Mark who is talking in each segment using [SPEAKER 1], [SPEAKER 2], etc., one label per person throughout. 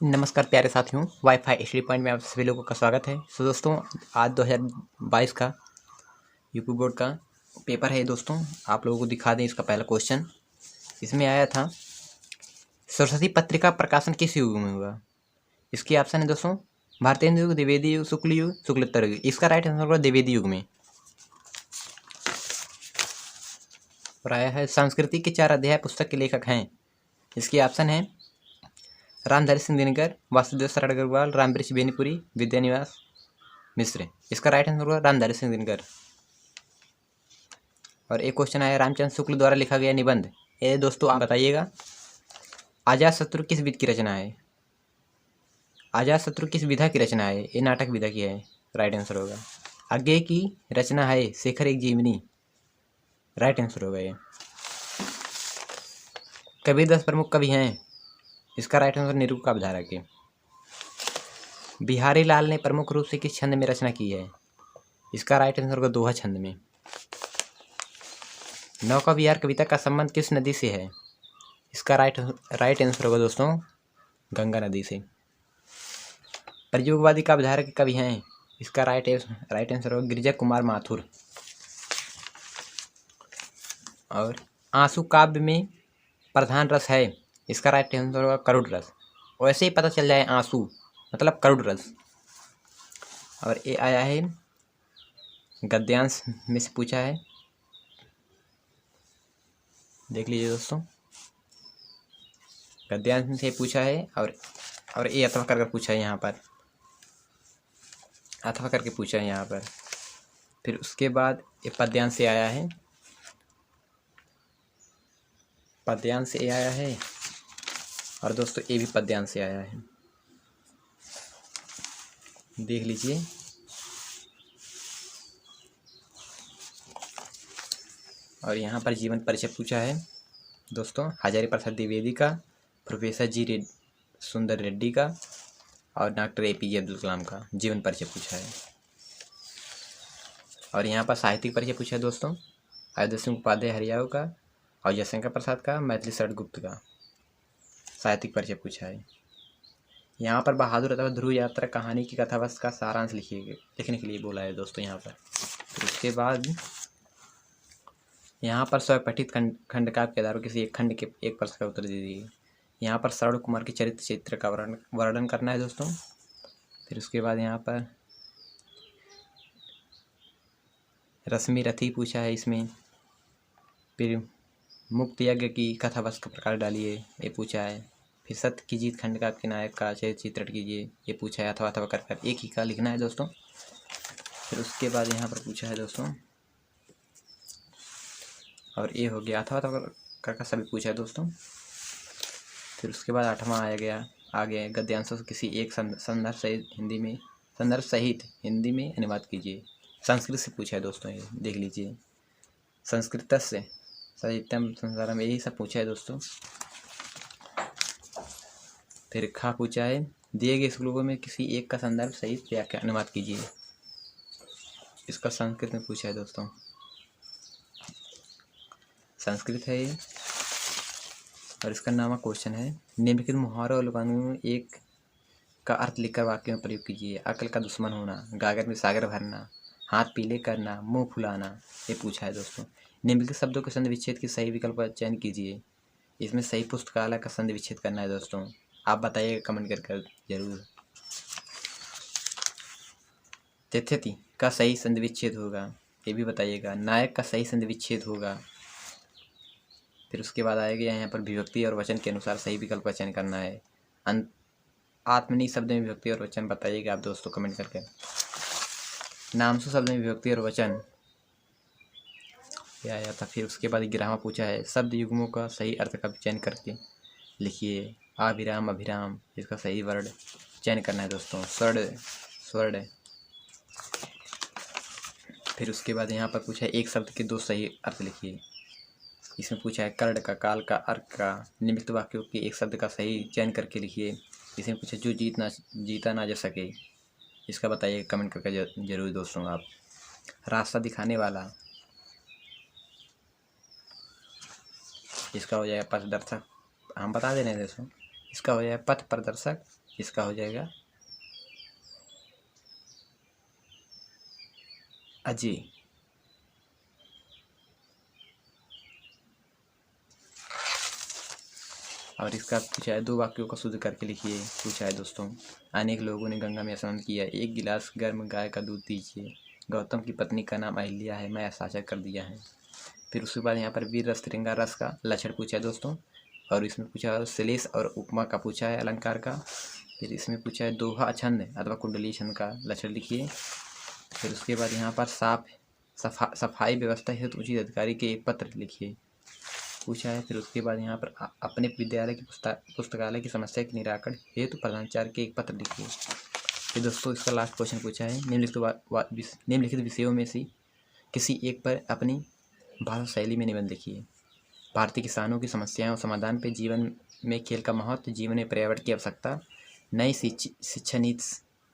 [SPEAKER 1] नमस्कार प्यारे साथियों, वाईफाई स्टडी पॉइंट में आप सभी लोगों का स्वागत है। दोस्तों, आज 2022 का यूपी बोर्ड का पेपर है। दोस्तों, आप लोगों को दिखा दें इसका पहला क्वेश्चन। इसमें आया था, सरस्वती पत्रिका प्रकाशन किस युग में हुआ? इसकी ऑप्शन है दोस्तों, भारतेंदु युग, द्विवेदी युग, शुक्ल युग, शुक्लोत्तर युग। इसका राइट आंसर होगा द्विवेदी युग में। और आया है, संस्कृति के 4 अध्याय पुस्तक के लेखक हैं। इसकी ऑप्शन है रामधारी सिंह दिनकर, वासुदेव शरण अग्रवाल, रामवृक्ष बेनीपुरी, विद्यानिवास मिश्र। इसका राइट आंसर होगा रामधारी सिंह दिनकर। और एक क्वेश्चन आया, रामचंद्र शुक्ल द्वारा लिखा गया निबंध। ये दोस्तों आप बताइएगा, अजातशत्रु किस विध की रचना है? अजातशत्रु किस विधा की रचना है? ये नाटक विधा की है। राइट आंसर होगा। अज्ञेय की रचना है शेखर एक जीवनी। राइट आंसर होगा ये। कबीर 10 प्रमुख कवि हैं। इसका राइट आंसर निरूपक अवधारक है। बिहारी लाल ने प्रमुख रूप से किस छंद में रचना की है? इसका राइट आंसर होगा दोहा छंद में। नौका विहार कविता का संबंध किस नदी से है? इसका राइट आंसर होगा दोस्तों गंगा नदी से। प्रयोगवादी का अवधारक कवि हैं। इसका राइट आंसर होगा गिरिजा कुमार माथुर। और आंसू काव्य में प्रधान रस है। इसका राइट आंसर होगा करुण रस। वैसे ही पता चल जाए आंसू मतलब करुण रस। और ये आया है, गद्यांश में से पूछा है, देख लीजिए दोस्तों। गद्यांश में से पूछा है और ये अथवा करके पूछा है यहाँ पर, अथवा करके पूछा है यहाँ पर। फिर उसके बाद ये पद्यांश से आया है, पद्यांश से आया है। और दोस्तों ये भी पद्यांश से आया है, देख लीजिए। और यहाँ पर जीवन परिचय पूछा है दोस्तों, हजारी प्रसाद द्विवेदी का, प्रोफेसर जी सुंदर रेड्डी का और डॉक्टर APJ अब्दुल कलाम का जीवन परिचय पूछा है। और यहाँ पर साहित्यिक परिचय पूछा है दोस्तों, अयोध्या सिंह उपाध्याय हरियाऊ का और जयशंकर प्रसाद का, मैथिली शरण गुप्त का साहित्यिक परिचय पूछा है। यहाँ पर बहादुर अथवा ध्रुव यात्रा कहानी की कथावस्तु का सारांश लिखने के लिए बोला है दोस्तों यहाँ पर। फिर उसके बाद यहाँ पर स्वपठित खंडकाव्य के आधार पर किसी एक खंड के एक प्रश्न का उत्तर दीजिए। यहाँ पर श्रवण कुमार के चरित्र का वर्णन करना है दोस्तों। फिर उसके बाद यहाँ पर रश्मि रथी पूछा है इसमें। फिर मुक्त यज्ञ की कथावस्तु का प्रकार डालिए, ये पूछा है। फिर सत्य की जीत खंडकाव्य के नायक का चित्रण कीजिए, ये पूछा है। अथवा अथवा कर एक ही का लिखना है दोस्तों। फिर उसके बाद यहाँ पर पूछा है दोस्तों, और ये हो गया अथवा अथवा कर सभी पूछा है दोस्तों। फिर उसके बाद 8वां आ गया गद्यांशों से किसी एक संदर्भ सहित हिंदी में अनुवाद कीजिए। संस्कृत से पूछा है दोस्तों, ये देख लीजिए। संस्कृत से साहित्यम संसारम, यही सब पूछा है दोस्तों। फिर खा पूछा है, दिए गए श्लोकों में किसी एक का संदर्भ सहित व्याख्या अनुवाद कीजिए। इसका संस्कृत में पूछा है दोस्तों, संस्कृत है ये। और इसका नामा क्वेश्चन है, निम्नलिखित मुहावरों और लोकानुगों में एक का अर्थ लिखकर वाक्य में प्रयोग कीजिए। अकल का दुश्मन होना, गागर में सागर भरना, हाथ पीले करना, मुंह फुलाना, ये पूछा है दोस्तों। निम्नलिखित शब्दों के संधि विच्छेद की सही विकल्प का चयन कीजिए। इसमें सही पुस्तकालय का संधि विच्छेद करना है दोस्तों। आप बताइएगा कमेंट कर जरूर। तिथि का सही संधि विच्छेद होगा, ये भी बताइएगा। नायक का सही संधि विच्छेद होगा। फिर उसके बाद आएगा यहाँ पर विभक्ति और वचन के अनुसार सही विकल्प का चयन करना है। आत्मनि शब्द में विभक्ति और वचन बताइएगा आप दोस्तों कमेंट करके। नामसु शब्द में विभक्ति और वचन ये आया था। फिर उसके बाद 11वां पूछा है, शब्द युग्मों का सही अर्थ का चयन करके लिखिए। अभिराम अभिराम, इसका सही वर्ड चयन करना है दोस्तों। स्वर्ण। फिर उसके बाद यहाँ पर पूछा है, एक शब्द के 2 सही अर्थ लिखिए। इसमें पूछा है कर्ण का, काल का, अर्क का। निम्नलिखित वाक्यों के एक शब्द का सही चयन करके लिखिए। इसमें पूछा जो जीता ना जा सके, इसका बताइए कमेंट करके जरूर दोस्तों आप। रास्ता दिखाने वाला, इसका हो जाएगा पथदर्शक। हम बता दे रहे हैं दोस्तों, इसका हो जाएगा पथ प्रदर्शक। इसका हो जाएगा अजय। और इसका पूछा है 2 वाक्यों को शुद्ध करके लिखिए। पूछा है दोस्तों, अनेक लोगों ने गंगा में स्नान किया, 1 गिलास गर्म गाय का दूध दीजिए। गौतम की पत्नी का नाम अहिल्या है, मैं हस्ताक्षर कर दिया है। फिर उसके बाद यहाँ पर वीर रस तिरंगा रस का लक्षण पूछा है दोस्तों। और इसमें पूछा है श्लेष और उपमा का पूछा है, अलंकार का। फिर इसमें पूछा है दोहा छंद अथवा कुंडली छंद का लक्षण लिखिए। फिर उसके बाद यहाँ पर सफाई व्यवस्था हेतु उचित अधिकारी के एक पत्र लिखिए पूछा है। फिर उसके बाद यहाँ पर अपने विद्यालय की पुस्तकालय की समस्या के निराकरण हेतु प्रधानाचार्य के एक पत्र लिखिए। फिर दोस्तों इसका लास्ट क्वेश्चन पूछा है निम्नलिखित विषयों में से किसी एक पर अपनी भाषा शैली में निबंध लिखिए। भारतीय किसानों की समस्याएं और समाधान पे, जीवन में खेल का महत्व, जीवन में पर्यावरण की आवश्यकता, नई शिक्षा नीति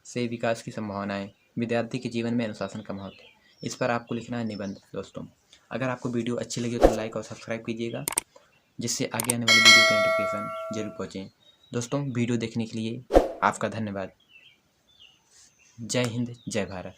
[SPEAKER 1] से विकास की संभावनाएं, विद्यार्थी के जीवन में अनुशासन का महत्व, इस पर आपको लिखना है निबंध दोस्तों। अगर आपको वीडियो अच्छी लगी तो लाइक और सब्सक्राइब कीजिएगा, जिससे आगे आने वाली वीडियो का नोटिफिकेशन जरूर पहुँचे। दोस्तों वीडियो देखने के लिए आपका धन्यवाद। जय हिंद, जय भारत।